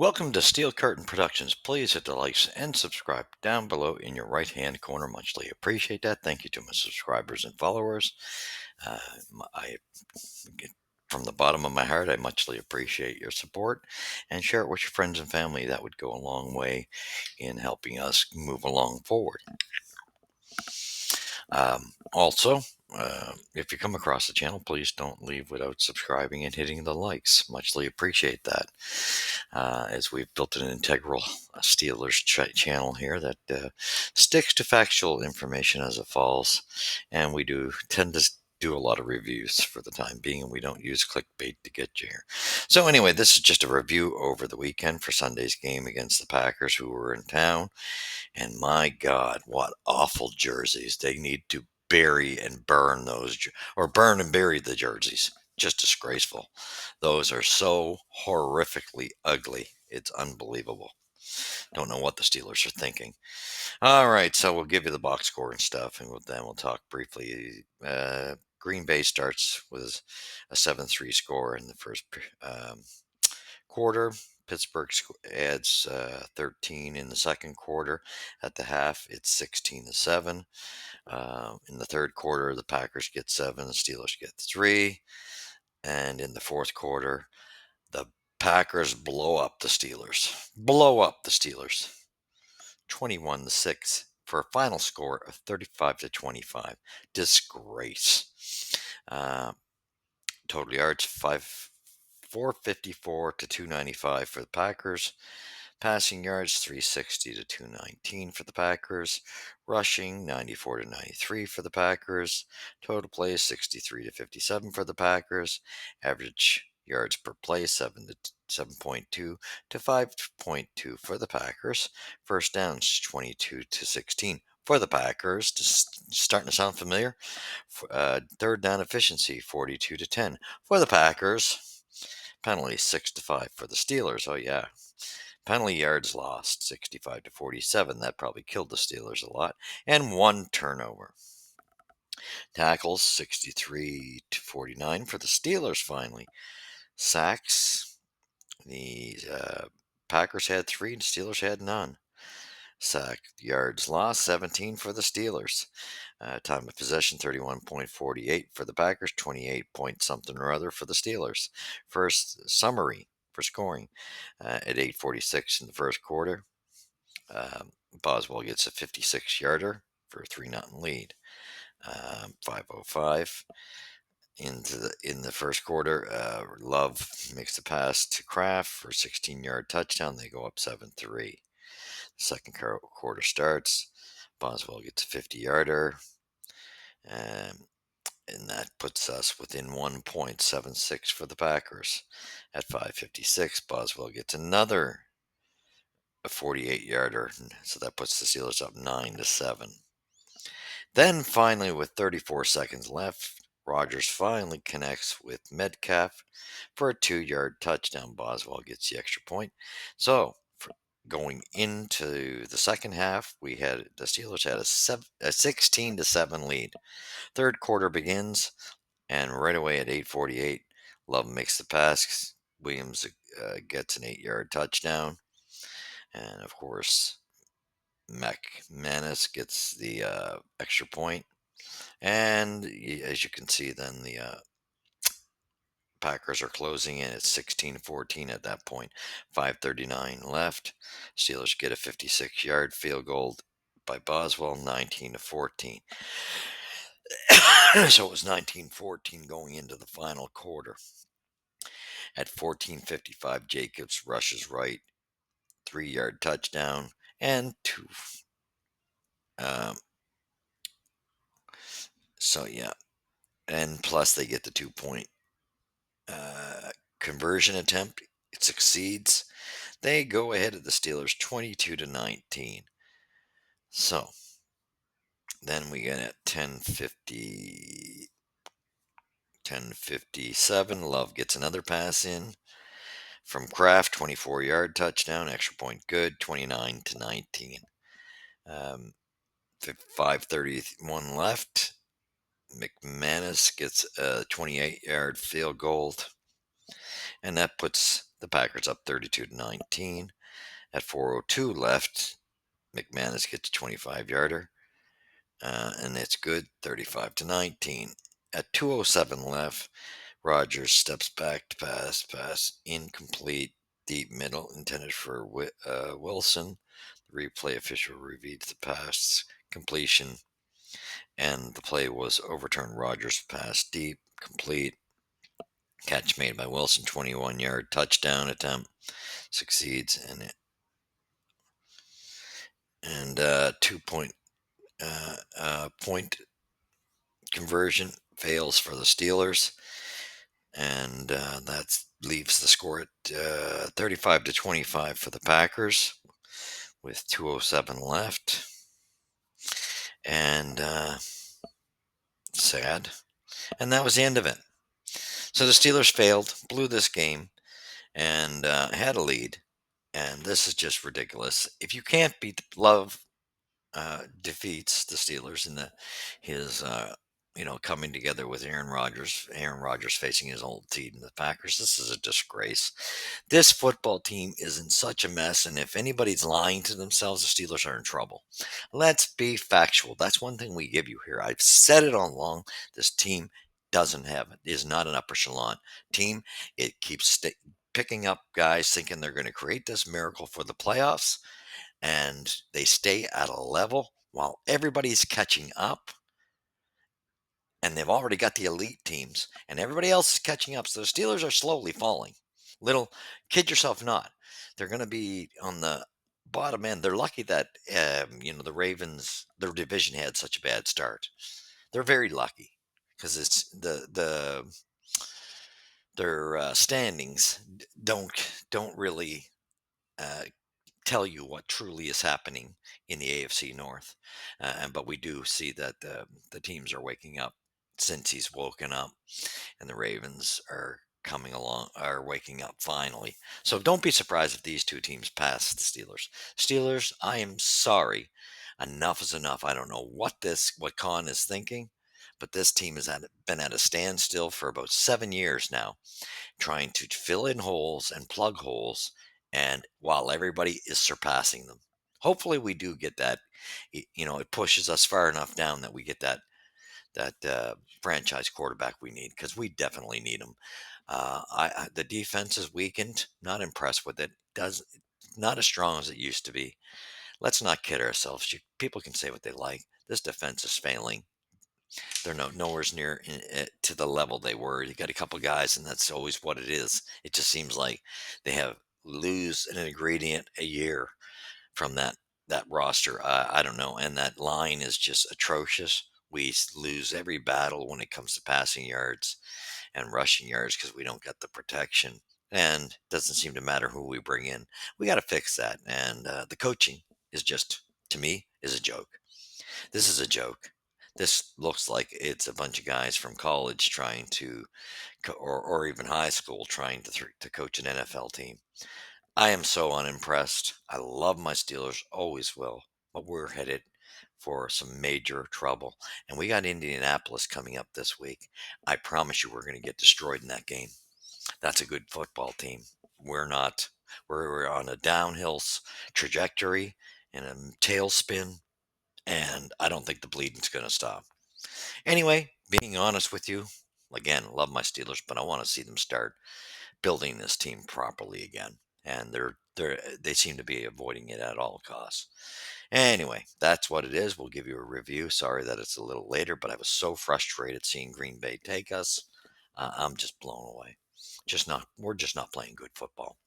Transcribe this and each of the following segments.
Welcome to Steel Curtain Productions. Please hit the likes and subscribe down below in your right hand corner. Muchly appreciate that. Thank you to my subscribers and followers. Uh, I, from the bottom of my heart, I muchly appreciate your support and share it with your friends and family. That would go a long way in helping us move along forward. Also, if you come across the channel, please don't leave without subscribing and hitting the likes. Muchly appreciate that. As we've built an integral Steelers channel here that sticks to factual information as it falls, and we do tend to do a lot of reviews for the time being, and we don't use clickbait to get you here. So anyway, this is just a review over the weekend for Sunday's game against the Packers, who were in town. And my God, what awful jerseys. They need to bury and burn those, or burn and bury the jerseys. Just disgraceful. Those are so horrifically ugly. It's unbelievable. Don't know what the Steelers are thinking. All right, so we'll give you the box score and stuff, and then we'll talk briefly. Green Bay starts with a 7-3 score in the first quarter. Pittsburgh adds 13 in the second quarter. At the half, it's 16-7. In the third quarter, the Packers get 7, the Steelers get 3. And in the fourth quarter, the Packers blow up the Steelers. 21-6 for a final score of 35-25. Disgrace. Total yards 454 to 295 for the Packers. Passing yards 360 to 219 for the Packers. Rushing 94 to 93 for the Packers. Total plays 63 to 57 for the Packers. Average yards per play 7.2 to 5.2 for the Packers. First downs 22 to 16 for the Packers. Just starting to sound familiar. Third down efficiency 42 to 10 for the Packers. Penalty 6 to 5 for the Steelers. Oh yeah. Penalty yards lost 65 to 47. That probably killed the Steelers a lot. And one turnover. Tackles 63 to 49 for the Steelers finally. Sacks. The Packers had 3, the Steelers had none. Sack yards lost 17 for the Steelers. Time of possession 31.48 for the Packers, 28 point something or other for the Steelers. First summary for scoring at 8:46 in the first quarter. Boswell gets a 56-yarder for a 3-0 lead. 5:05 in the first quarter. Love makes the pass to Kraft for a 16-yard touchdown. They go up 7-3. Second quarter starts. Boswell gets a 50-yarder. And that puts us within 1.76 for the Packers. At 5:56, Boswell gets another a 48-yarder. So that puts the Steelers up 9-7. Then finally, with 34 seconds left, Rodgers finally connects with Metcalf for a 2-yard touchdown. Boswell gets the extra point. So going into the second half, the Steelers had a 16-7 lead. Third quarter begins, and right away at 8:48, Love makes the pass. Williams gets an 8-yard touchdown, and of course, McManus gets the extra point. And as you can see, then the Packers are closing in at 16-14 at that point. 5:39 left. Steelers get a 56-yard field goal by Boswell, 19-14. So it was 19-14 going into the final quarter. At 14:55, Jacobs rushes right, 3-yard touchdown, and two. So yeah, and plus they get the 2-point conversion attempt. It succeeds. They go ahead of the Steelers 22-19. So then we get at 10:57. Love gets another pass in from Kraft, 24-yard touchdown, extra point good, 29-19. 5:31 left. McManus gets a 28-yard field goal, and that puts The Packers up 32-19. At 4:02 left, McManus gets a 25-yarder, and it's good, 35-19. At 2:07 left, Rogers steps back to pass, incomplete, deep middle, intended for Wilson. The replay official reviewed the pass completion, and the play was overturned. Rogers pass deep, complete, catch made by Wilson, 21-yard touchdown attempt, succeeds, and 2 point point conversion fails for the Steelers, and that leaves the score at 35-25 for the Packers with 2:07 left. And sad. And that was the end of it. So the Steelers failed, blew this game, and had a lead. And this is just ridiculous. If you can't beat Love, defeats the Steelers in his coming together with Aaron Rodgers. Aaron Rodgers facing his old team, the Packers. This is a disgrace. This football team is in such a mess, and if anybody's lying to themselves, the Steelers are in trouble. Let's be factual. That's one thing we give you here. I've said it all along. This team doesn't have it. Is not an upper echelon team. It keeps picking up guys thinking they're going to create this miracle for the playoffs, and they stay at a level while everybody's catching up, and they've already got the elite teams and everybody else is catching up. So the Steelers are slowly falling. Little kid yourself not. They're going to be on the bottom end. They're lucky that the Ravens, their division, had such a bad start. They're very lucky because it's their standings don't really uh, tell you what truly is happening in the AFC North. But we do see that the teams are waking up since he's woken up, and the Ravens are waking up finally. So don't be surprised if these two teams pass the Steelers. Steelers, I am sorry. Enough is enough. I don't know what Khan is thinking, but this team has been at a standstill for about 7 years now, trying to fill in holes and plug holes, and while everybody is surpassing them. Hopefully we do get that. It pushes us far enough down that we get that franchise quarterback we need, because we definitely need him. The defense is weakened. Not impressed with it. Does Not as strong as it used to be. Let's not kid ourselves. People can say what they like. This defense is failing. They're nowhere near to the level they were. You got a couple guys, and that's always what it is. It just seems like they have lose an ingredient a year from that roster. I don't know, and that line is just atrocious. We lose every battle when it comes to passing yards and rushing yards because we don't get the protection. And it doesn't seem to matter who we bring in. We got to fix that. And the coaching is just, to me, is a joke. This is a joke. This looks like it's a bunch of guys from college trying to, or even high school, trying to coach an NFL team. I am so unimpressed. I love my Steelers, always will, but we're headed for some major trouble. And we got Indianapolis coming up this week. I promise you, we're going to get destroyed in that game. That's a good football team. We're not. We're on a downhill trajectory and a tailspin, and I don't think the bleeding's going to stop. Anyway, being honest with you, again, love my Steelers, but I want to see them start building this team properly again. And they seem to be avoiding it at all costs. Anyway, that's what it is. We'll give you a review. Sorry that it's a little later, but I was so frustrated seeing Green Bay take us. I'm just blown away. We're just not playing good football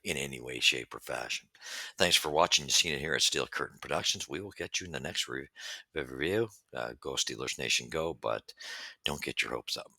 in any way, shape, or fashion. Thanks for watching. You've seen it here at Steel Curtain Productions. We will get you in the next review. Go Steelers Nation, go! But don't get your hopes up.